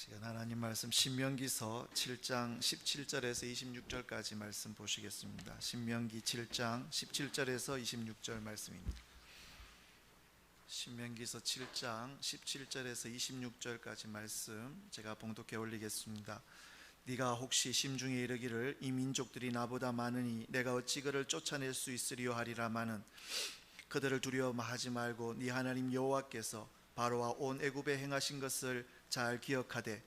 시간 하나님 말씀 신명기서 7장 17절에서 26절까지 말씀 보시겠습니다. 신명기 7장 17절에서 26절 말씀입니다. 신명기서 7장 17절에서 26절까지 말씀 제가 봉독해 올리겠습니다. 네가 혹시 심중에 이르기를 이 민족들이 나보다 많으니 내가 어찌 그를 쫓아낼 수 있으리요 하리라마는 그들을 두려워하지 말고 네 하나님 여호와께서 바로와 온 애굽에 행하신 것을 잘 기억하되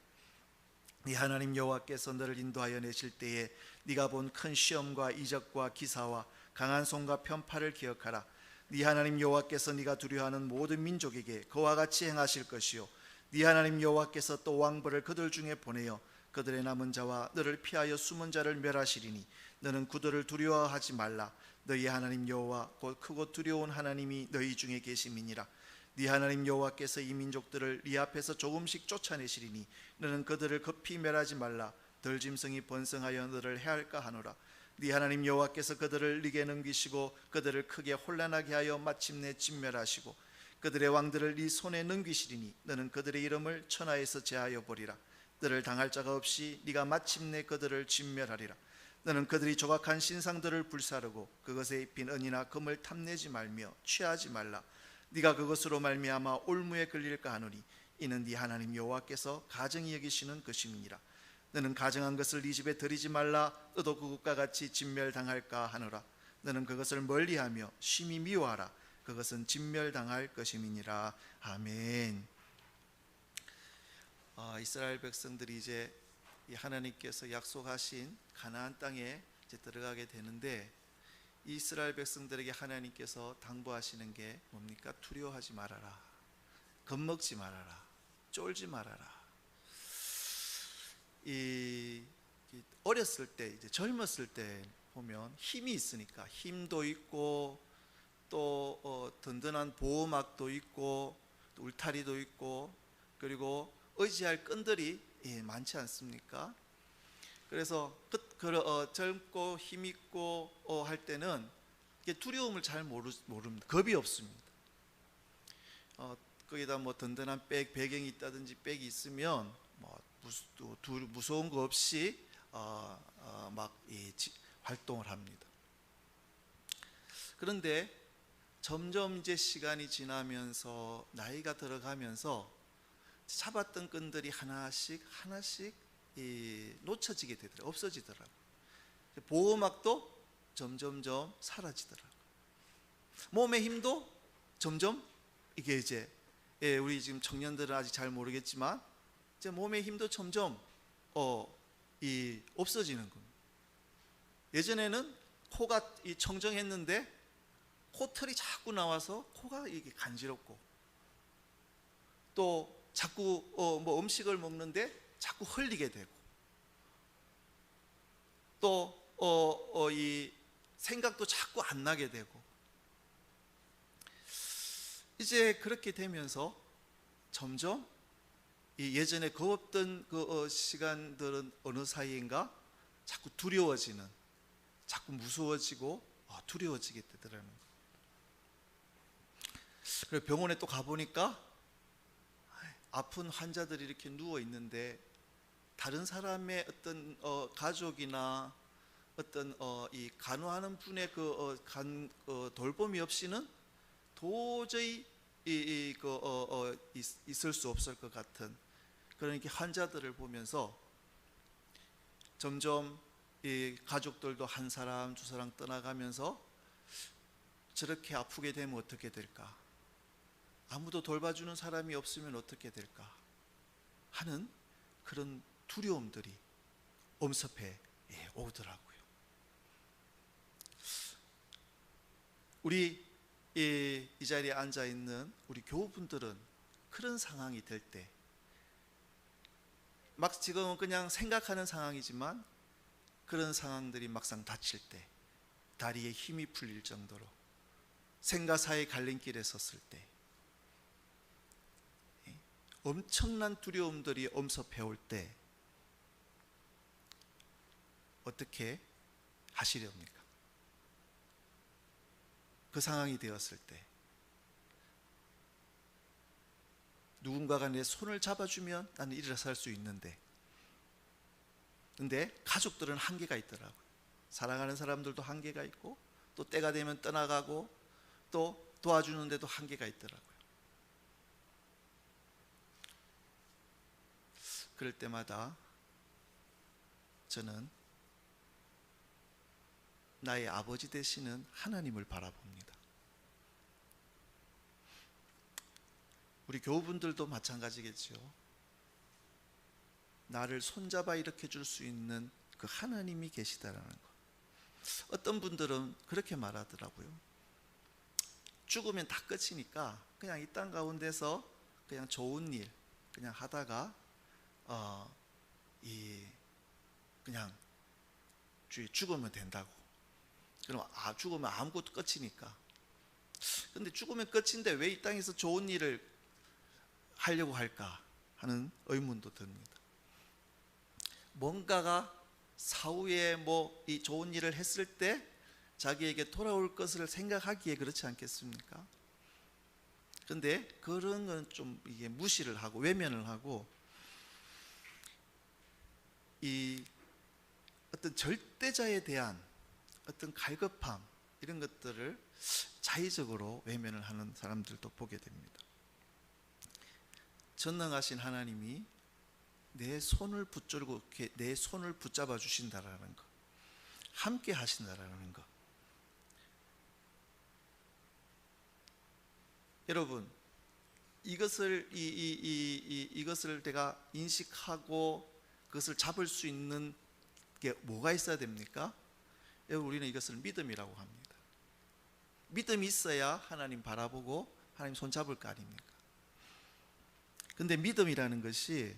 네 하나님 여호와께서 너를 인도하여 내실 때에 네가 본 큰 시험과 이적과 기사와 강한 손과 편팔을 기억하라. 네 하나님 여호와께서 네가 두려워하는 모든 민족에게 그와 같이 행하실 것이요 네 하나님 여호와께서 또 왕벌을 그들 중에 보내어 그들의 남은 자와 너를 피하여 숨은 자를 멸하시리니 너는 그들을 두려워하지 말라. 너희 하나님 여호와 곧 크고 두려운 하나님이 너희 중에 계심이니라. 네 하나님 여호와께서 이 민족들을 네 앞에서 조금씩 쫓아내시리니 너는 그들을 급히 멸하지 말라. 덜짐승이 번성하여 너를 해할까 하노라. 네 하나님 여호와께서 그들을 네게 넘기시고 그들을 크게 혼란하게 하여 마침내 진멸하시고 그들의 왕들을 네 손에 넘기시리니 너는 그들의 이름을 천하에서 제하여 보리라. 너를 당할 자가 없이 네가 마침내 그들을 진멸하리라. 너는 그들이 조각한 신상들을 불사르고 그것에 입힌 은이나 금을 탐내지 말며 취하지 말라. 네가 그것으로 말미암아 올무에 걸릴까 하노니 이는 네 하나님 여호와께서 가증히 여기시는 것임이니라. 너는 가증한 것을 네 집에 들이지 말라. 너도 그것과 같이 진멸당할까 하노라. 너는 그것을 멀리하며 심히 미워하라. 그것은 진멸당할 것임이니라. 아멘. 이스라엘 백성들이 이제 하나님께서 약속하신 가나안 땅에 이제 들어가게 되는데 이스라엘 백성들에게 하나님께서 당부하시는 게 뭡니까? 두려워하지 말아라. 겁먹지 말아라. 쫄지 말아라. 어렸을 때, 이제 젊었을 때 보면 힘이 있으니까 힘도 있고 또 든든한 보호막도 있고 또 울타리도 있고 그리고 의지할 끈들이 많지 않습니까? 그래서 젊고 힘있고 할 때는 두려움을 잘 모릅니다. 겁이 없습니다. 거기다 뭐 든든한 배경이 있다든지 백이 있으면 뭐 무서운 거 없이 활동을 합니다. 그런데 점점 이제 시간이 지나면서 나이가 들어가면서 잡았던 끈들이 하나씩 놓쳐지게 되더라고요. 없어지더라고요. 보호막도 점점점 사라지더라고요. 몸의 힘도 점점 이게 이제 우리 지금 청년들은 아직 잘 모르겠지만 이제 몸의 힘도 점점 없어지는 겁니다. 예전에는 코가 청정했는데 코털이 자꾸 나와서 코가 이게 간지럽고 또 자꾸 뭐 음식을 먹는데 자꾸 흘리게 되고 또 이 생각도 자꾸 안 나게 되고 이제 그렇게 되면서 점점 예전에 겁없던 그 시간들은 어느 사이인가 자꾸 두려워지는, 자꾸 무서워지고 두려워지게 되더라는 거예요. 그래서 병원에 또 가보니까 아픈 환자들이 이렇게 누워 있는데 다른 사람의 어떤 가족이나 어떤 이 간호하는 분의 돌봄이 없이는 도저히 있을 수 없을 것 같은 그런 환자들을 보면서 점점 이 가족들도 한 사람 두 사람 떠나가면서 저렇게 아프게 되면 어떻게 될까? 아무도 돌봐주는 사람이 없으면 어떻게 될까? 하는 그런 두려움들이 엄습해 오더라고요. 우리 이 자리에 앉아 있는 우리 교우분들은 그런 상황이 될 때, 막 지금은 그냥 생각하는 상황이지만 그런 상황들이 막상 닥칠 때, 다리에 힘이 풀릴 정도로 생과 사의 갈림길에 섰을 때 엄청난 두려움들이 엄습해 올 때 어떻게 하시렵니까? 그 상황이 되었을 때 누군가가 내 손을 잡아주면 나는 일어설 수 있는데, 근데 가족들은 한계가 있더라고요. 사랑하는 사람들도 한계가 있고, 또 때가 되면 떠나가고, 또 도와주는데도 한계가 있더라고요. 그럴 때마다 저는 나의 아버지 되시는 하나님을 바라봅니다. 우리 교우분들도 마찬가지겠죠. 나를 손잡아 일으켜 줄 수 있는 그 하나님이 계시다라는 것. 어떤 분들은 그렇게 말하더라고요. 죽으면 다 끝이니까 그냥 이 땅 가운데서 그냥 좋은 일 그냥 하다가 그냥 죽으면 된다고. 그럼 죽으면 아무것도 끝이니까. 근데 죽으면 끝인데 왜 이 땅에서 좋은 일을 하려고 할까 하는 의문도 듭니다. 뭔가가 사후에 이 좋은 일을 했을 때 자기에게 돌아올 것을 생각하기에 그렇지 않겠습니까? 근데 그런 건 좀 이게 무시를 하고 외면을 하고, 이 어떤 절대자에 대한 어떤 갈급함, 이런 것들을 자의적으로 외면을 하는 사람들도 보게 됩니다. 전능하신 하나님이 내 손을 붙들고 내 손을 붙잡아 주신다라는 것, 함께 하신다라는 것. 여러분, 이것을 내가 인식하고 그것을 잡을 수 있는 게 뭐가 있어야 됩니까? 여러분, 우리는 이것을 믿음이라고 합니다. 믿음이 있어야 하나님 바라보고 하나님 손 잡을 거 아닙니까? 근데 믿음이라는 것이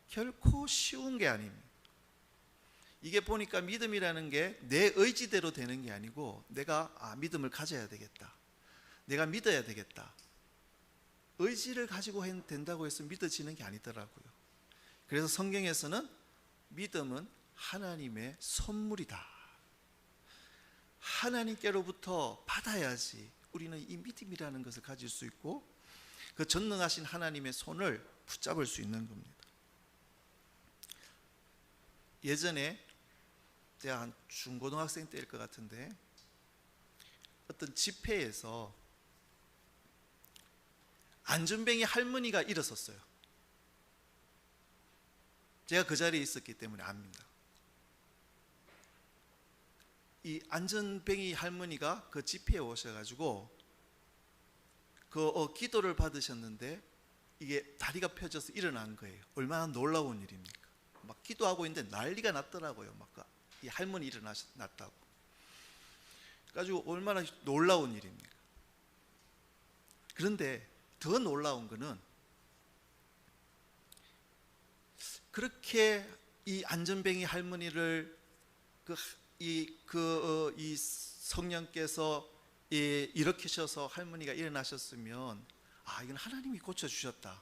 결코 쉬운 게 아닙니다. 이게 보니까 믿음이라는 게 내 의지대로 되는 게 아니고, 내가 믿음을 가져야 되겠다, 내가 믿어야 되겠다, 의지를 가지고 된다고 해서 믿어지는 게 아니더라고요. 그래서 성경에서는 믿음은 하나님의 선물이다, 하나님께로부터 받아야지 우리는 이 믿음이라는 것을 가질 수 있고 그 전능하신 하나님의 손을 붙잡을 수 있는 겁니다. 예전에 제가 한 중고등학생 때일 것 같은데, 어떤 집회에서 안전뱅이 할머니가 일어섰어요. 제가 그 자리에 있었기 때문에 압니다. 이 안전뱅이 할머니가 그 집회에 오셔가지고 기도를 받으셨는데 이게 다리가 펴져서 일어난 거예요. 얼마나 놀라운 일입니까? 막 기도하고 있는데 난리가 났더라고요. 막 이 할머니 일어났다고. 그래가지고 얼마나 놀라운 일입니까? 그런데 더 놀라운 거는, 그렇게 이 안전뱅이 할머니를 이 성령께서 일으키셔서 할머니가 일어나셨으면 이건 하나님이 고쳐주셨다,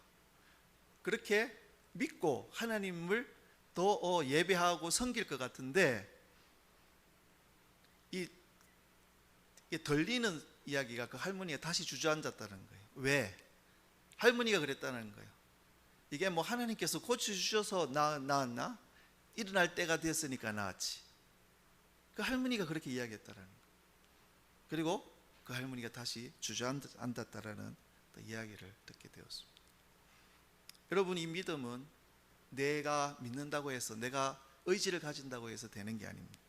그렇게 믿고 하나님을 더 예배하고 섬길 것 같은데, 이 들리는 이야기가 그 할머니가 다시 주저앉았다는 거예요. 왜? 할머니가 그랬다는 거예요. 이게 하나님께서 고쳐주셔서 나았나? 일어날 때가 됐으니까 나았지. 그 할머니가 그렇게 이야기했다는 거예요. 그리고 그 할머니가 다시 주저앉았다라는 이야기를 듣게 되었습니다. 여러분, 이 믿음은 내가 믿는다고 해서, 내가 의지를 가진다고 해서 되는 게 아닙니다.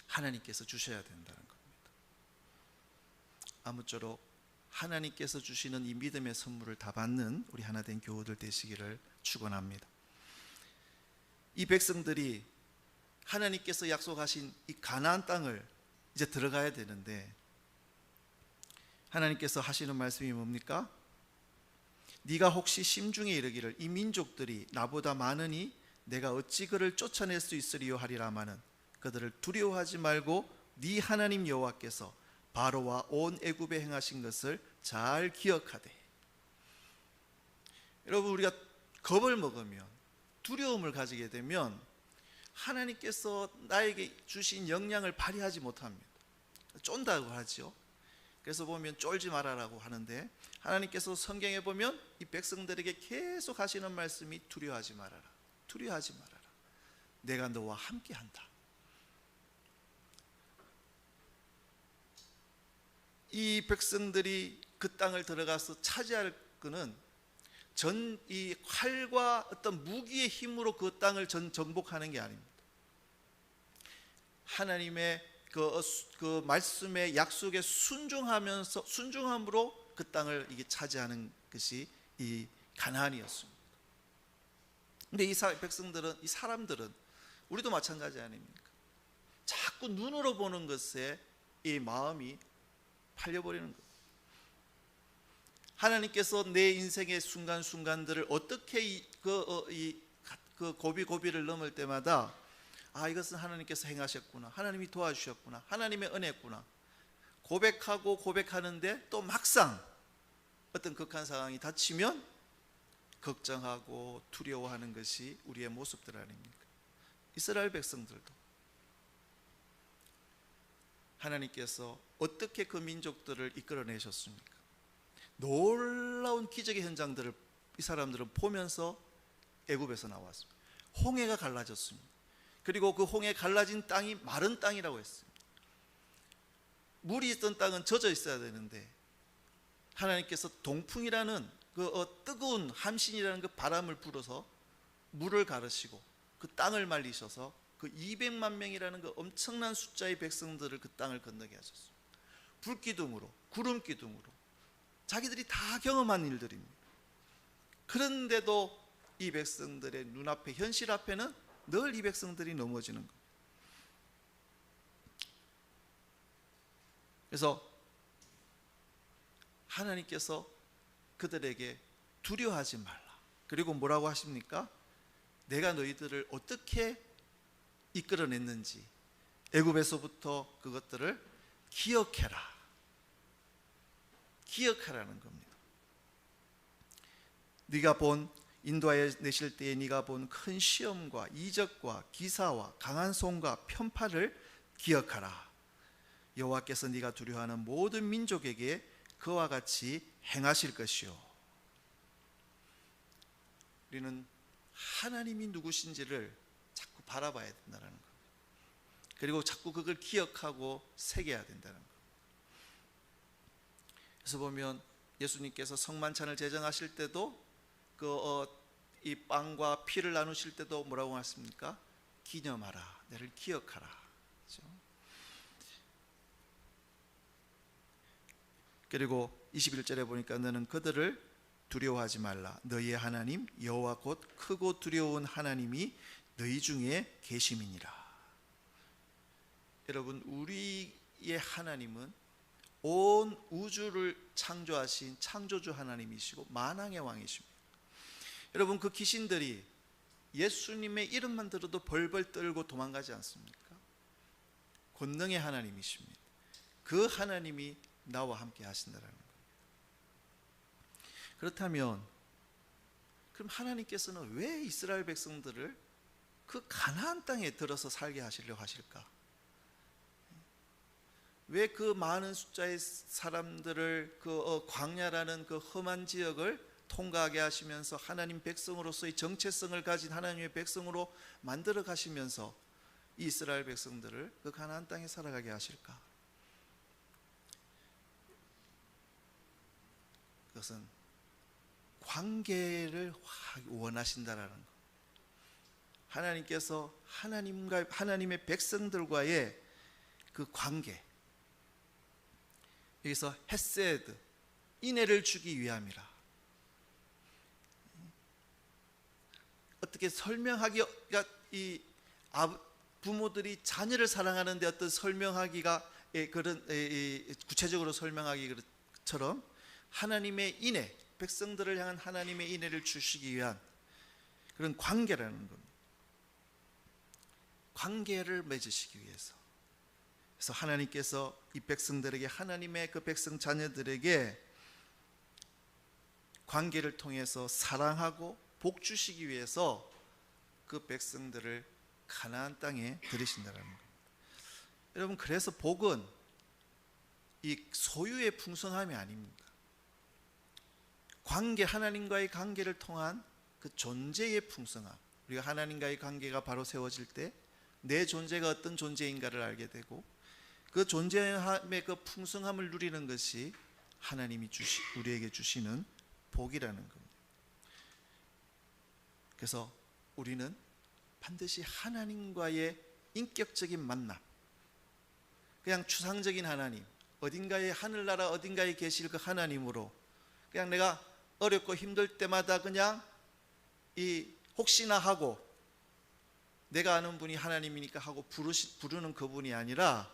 하나님께서 주셔야 된다는 겁니다. 아무쪼록 하나님께서 주시는 이 믿음의 선물을 다 받는 우리 하나된 교우들 되시기를 축원합니다. 이 백성들이 하나님께서 약속하신 이 가나안 땅을 이제 들어가야 되는데, 하나님께서 하시는 말씀이 뭡니까? 네가 혹시 심중에 이르기를 이 민족들이 나보다 많으니 내가 어찌 그를 쫓아낼 수 있으리요 하리라마는 그들을 두려워하지 말고 네 하나님 여호와께서 바로와 온 애굽에 행하신 것을 잘 기억하되. 여러분, 우리가 겁을 먹으면, 두려움을 가지게 되면 하나님께서 나에게 주신 역량을 발휘하지 못합니다. 쫀다고 하죠. 그래서 보면 쫄지 말아라고 하는데, 하나님께서 성경에 보면 이 백성들에게 계속 하시는 말씀이 두려워하지 말아라. 두려워하지 말아라. 내가 너와 함께한다. 이 백성들이 그 땅을 들어가서 차지할 것은 이 활과 어떤 무기의 힘으로 그 땅을 정복하는 게 아닙니다. 하나님의 그 말씀의 약속에 순종함으로 그 땅을 이게 차지하는 것이 이 가나안이었습니다. 근데 이 백성들은, 이 사람들은, 우리도 마찬가지 아닙니까? 자꾸 눈으로 보는 것에 이 마음이 팔려버리는 것. 하나님께서 내 인생의 순간순간들을 어떻게 그 고비고비를 넘을 때마다 이것은 하나님께서 행하셨구나, 하나님이 도와주셨구나, 하나님의 은혜구나 고백하고 고백하는데, 또 막상 어떤 극한 상황이 닥치면 걱정하고 두려워하는 것이 우리의 모습들 아닙니까? 이스라엘 백성들도 하나님께서 어떻게 그 민족들을 이끌어내셨습니까? 놀라운 기적의 현장들을 이 사람들은 보면서 애굽에서 나왔습니다. 홍해가 갈라졌습니다. 그리고 그 홍해 갈라진 땅이 마른 땅이라고 했습니다. 물이 있던 땅은 젖어 있어야 되는데 하나님께서 동풍이라는 그 뜨거운 함신이라는 그 바람을 불어서 물을 가르시고 그 땅을 말리셔서 그 200만 명이라는 그 엄청난 숫자의 백성들을 그 땅을 건너게 하셨습니다. 불기둥으로, 구름기둥으로, 자기들이 다 경험한 일들입니다. 그런데도 이 백성들의 눈앞에, 현실 앞에는 늘 이 백성들이 넘어지는 것. 그래서 하나님께서 그들에게 두려워하지 말라. 그리고 뭐라고 하십니까? 내가 너희들을 어떻게 이끌어냈는지 애굽에서부터 그것들을 기억해라. 기억하라는 겁니다. 네가 인도하여 내실 때에 네가 본 큰 시험과 이적과 기사와 강한 손과 편파를 기억하라. 여호와께서 네가 두려워하는 모든 민족에게 그와 같이 행하실 것이요. 우리는 하나님이 누구신지를 자꾸 바라봐야 된다는 겁니다. 그리고 자꾸 그걸 기억하고 새겨야 된다는 겁니다. 그래서 보면 예수님께서 성만찬을 제정하실 때도 이 빵과 피를 나누실 때도 뭐라고 하십니까? 기념하라, 나를 기억하라. 그렇죠? 그리고 21절에 보니까 너는 그들을 두려워하지 말라. 너희의 하나님 여호와 곧 크고 두려운 하나님이 너희 중에 계심이니라. 여러분, 우리의 하나님은 온 우주를 창조하신 창조주 하나님이시고 만왕의 왕이십니다. 여러분, 그 귀신들이 예수님의 이름만 들어도 벌벌 떨고 도망가지 않습니까? 권능의 하나님이십니다. 그 하나님이 나와 함께 하신다는 거예요. 그렇다면 그럼 하나님께서는 왜 이스라엘 백성들을 그 가나안 땅에 들어서 살게 하시려고 하실까? 왜 그 많은 숫자의 사람들을 그 광야라는 그 험한 지역을 통과하게 하시면서 하나님 백성으로서의 정체성을 가진 하나님의 백성으로 만들어 가시면서 이스라엘 백성들을 그 가나안 땅에 살아가게 하실까? 그것은 관계를 원하신다라는 것. 하나님께서 하나님의 백성들과의 그 관계, 여기서 헤세드, 인애를 주기 위함이라. 어떻게 설명하기가, 이 부모들이 자녀를 사랑하는데 어떤 설명하기가 그런 구체적으로 설명하기처럼 하나님의 인애, 백성들을 향한 하나님의 인애를 주시기 위한 그런 관계라는 겁니다. 관계를 맺으시기 위해서. 그래서 하나님께서 이 백성들에게, 하나님의 그 백성 자녀들에게 관계를 통해서 사랑하고 복 주시기 위해서 그 백성들을 가나안 땅에 들이신다는 겁니다. 여러분, 그래서 복은 이 소유의 풍성함이 아닙니다. 관계, 하나님과의 관계를 통한 그 존재의 풍성함, 우리가 하나님과의 관계가 바로 세워질 때 내 존재가 어떤 존재인가를 알게 되고 그 존재함의 그 풍성함을 누리는 것이 하나님이 우리에게 주시는 복이라는 겁니다. 그래서 우리는 반드시 하나님과의 인격적인 만남, 그냥 추상적인 하나님, 어딘가에 하늘나라 어딘가에 계실 그 하나님으로 그냥 내가 어렵고 힘들 때마다 그냥 혹시나 하고 내가 아는 분이 하나님이니까 하고 부르는 그분이 아니라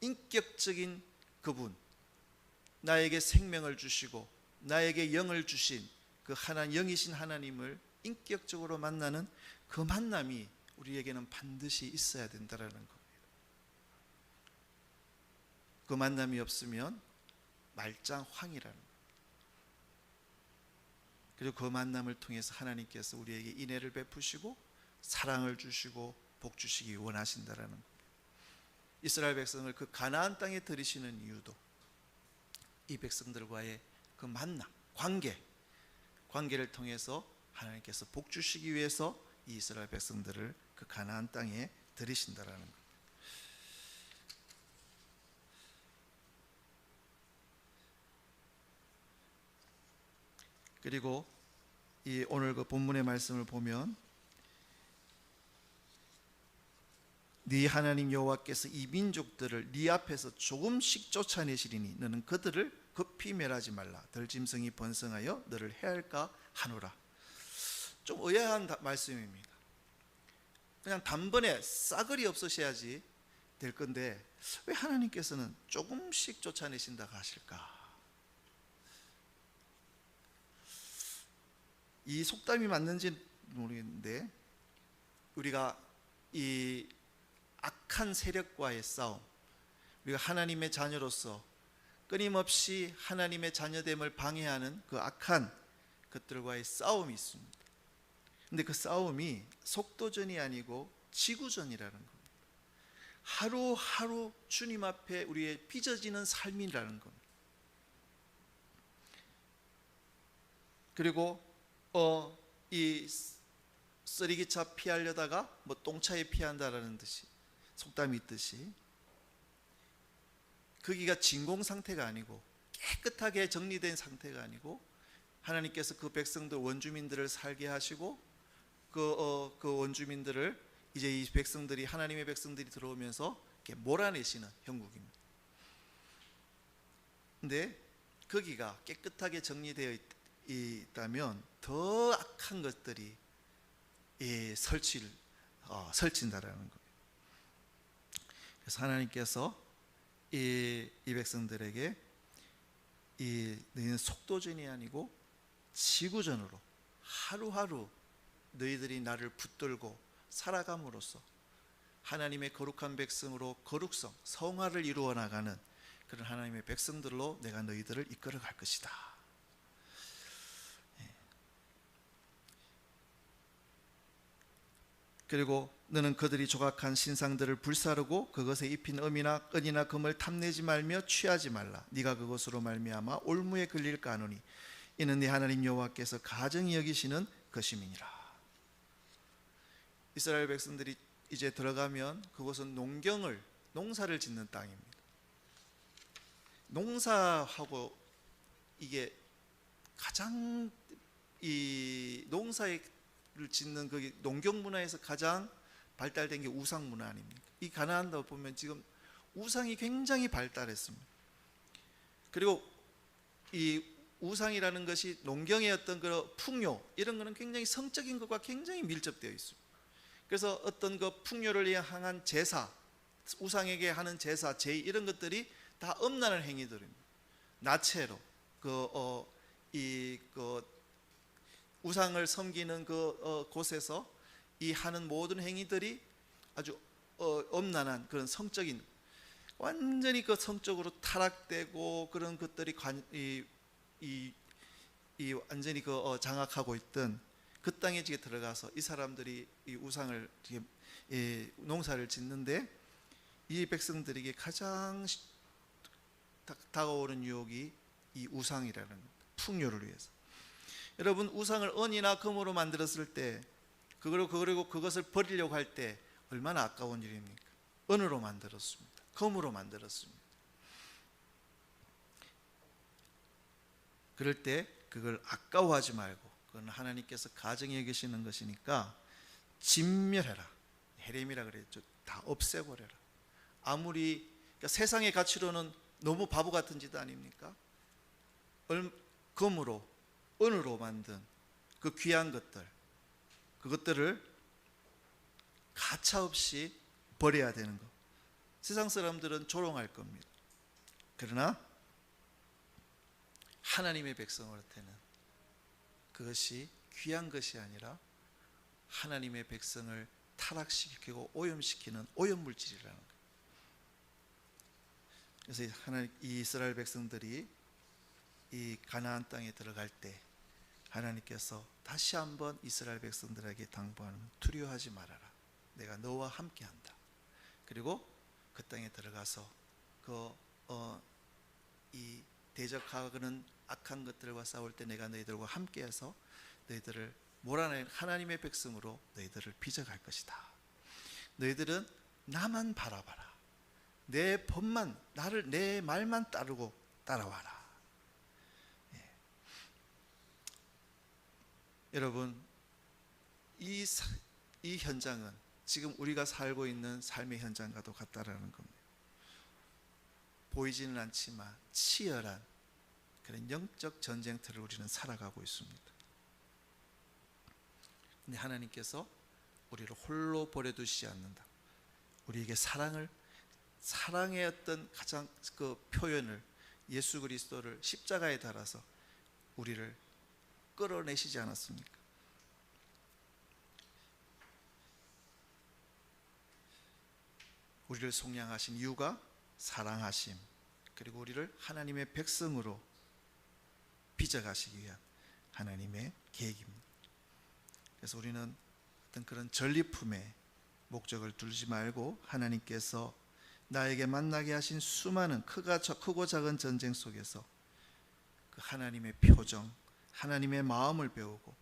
인격적인 그분, 나에게 생명을 주시고 나에게 영을 주신 그 영이신 하나님을 인격적으로 만나는 그 만남이 우리에게는 반드시 있어야 된다는 겁니다. 그 만남이 없으면 말짱황이라는 겁니다. 그리고 그 만남을 통해서 하나님께서 우리에게 인애를 베푸시고 사랑을 주시고 복 주시기 원하신다라는 겁니다. 이스라엘 백성을 그 가나안 땅에 들이시는 이유도 이 백성들과의 그 만남, 관계를 통해서 하나님께서 복 주시기 위해서 이 이스라엘 백성들을 그 가나안 땅에 들이신다라는 겁니다. 그리고 이 오늘 그 본문의 말씀을 보면 네 하나님 여호와께서 이 민족들을 네 앞에서 조금씩 쫓아내시리니 너는 그들을 급히 멸하지 말라. 들짐승이 번성하여 너를 해할까 하노라. 좀 의아한 말씀입니다. 그냥 단번에 싸그리 없으셔야지 될 건데 왜 하나님께서는 조금씩 쫓아내신다고 하실까? 이 속담이 맞는지 모르겠는데 우리가 이 악한 세력과의 싸움, 우리가 하나님의 자녀로서 끊임없이 하나님의 자녀됨을 방해하는 그 악한 것들과의 싸움이 있습니다. 근데 그 싸움이 속도전이 아니고 지구전이라는 겁니다. 하루하루 주님 앞에 우리의 빚어지는 삶이라는 겁니다. 그리고 이 쓰레기차 피하려다가 뭐 똥차에 피한다라는 듯이 속담이 있듯이 거기가 진공 상태가 아니고 깨끗하게 정리된 상태가 아니고 하나님께서 그 백성들 원주민들을 살게 하시고 그 원주민들을 이제 이 백성들이 하나님의 백성들이 들어오면서 이렇게 몰아내시는 형국입니다. 근데 거기가 깨끗하게 정리되어 있다면 더 악한 것들이 설친다라는 겁니다. 그래서 하나님께서 이 백성들에게 너희는 속도전이 아니고 지구전으로 하루하루 너희들이 나를 붙들고 살아감으로써 하나님의 거룩한 백성으로 거룩성, 성화를 이루어 나가는 그런 하나님의 백성들로 내가 너희들을 이끌어 갈 것이다. 그리고 너는 그들이 조각한 신상들을 불사르고 그것에 입힌 은이나 금을 탐내지 말며 취하지 말라. 네가 그것으로 말미암아 올무에 걸릴까 하노니 이는 네 하나님 여호와께서 가증히 여기시는 것임이니라. 이스라엘 백성들이 이제 들어가면 그곳은 농사를 짓는 땅입니다. 농사하고 이게 가장 이 농사를 짓는 그 농경 문화에서 가장 발달된 게 우상 문화 아닙니까? 이 가나안도 보면 지금 우상이 굉장히 발달했습니다. 그리고 이 우상이라는 것이 농경의 어떤 그 풍요 이런 거는 굉장히 성적인 것과 굉장히 밀접되어 있습니다. 그래서 어떤 그 풍요를 향한 제사, 우상에게 하는 제사, 제의 이런 것들이 다 엄란한 행위들입니다. 나체로 우상을 섬기는 곳에서 이 하는 모든 행위들이 아주 엄란한 그런 성적인 완전히 그 성적으로 타락되고 그런 것들이 완전히 장악하고 있던 그 땅에 들어가서 이 사람들이 이 우상을 농사를 짓는데 이 백성들에게 가장 다가오는 유혹이 이 우상이라는 풍요를 위해서. 여러분, 우상을 은이나 금으로 만들었을 때, 그리고 그것을 버리려고 할 때 얼마나 아까운 일입니까? 은으로 만들었습니다. 금으로 만들었습니다. 그럴 때 그걸 아까워하지 말고, 그건 하나님께서 가정에 여기시는 것이니까 진멸해라. 헤렘이라 그랬죠. 다 없애버려라. 아무리 그러니까 세상의 가치로는 너무 바보 같은 짓 아닙니까? 금으로, 은으로 만든 그 귀한 것들, 그것들을 가차없이 버려야 되는 것. 세상 사람들은 조롱할 겁니다. 그러나 하나님의 백성한테는 그것이 귀한 것이 아니라 하나님의 백성을 타락시키고 오염시키는 오염물질이라는 거예요. 그래서 이 이스라엘 백성들이 이 가나안 땅에 들어갈 때 하나님께서 다시 한번 이스라엘 백성들에게 당부하는, 두려워하지 말아라. 내가 너와 함께한다. 그리고 그 땅에 들어가서 이 대적하는 악한 것들과 싸울 때 내가 너희들과 함께해서 너희들을 몰아낸 하나님의 백성으로 너희들을 빚어갈 것이다. 너희들은 나만 바라봐라. 내 법만, 나를, 내 말만 따르고 따라와라. 여러분, 이 현장은 지금 우리가 살고 있는 삶의 현장과도 같다라는 겁니다. 보이지는 않지만 치열한 그런 영적 전쟁터를 우리는 살아가고 있습니다. 근데 하나님께서 우리를 홀로 버려두시지 않는다. 우리에게 사랑의 어떤 가장 그 표현을, 예수 그리스도를 십자가에 달아서 우리를 끌어내시지 않았습니까? 우리를 속량하신 이유가 사랑하심, 그리고 우리를 하나님의 백성으로 빚어가시기 위한 하나님의 계획입니다. 그래서 우리는 어떤 그런 전리품에 목적을 두지 말고 하나님께서 나에게 만나게 하신 수많은 크고 작은 전쟁 속에서 그 하나님의 표정, 하나님의 마음을 배우고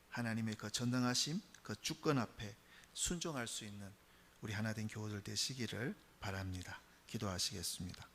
하나님의 그 전능하심, 그 주권 앞에 순종할 수 있는 우리 하나된 교우들 되시기를 바랍니다. 기도하시겠습니다.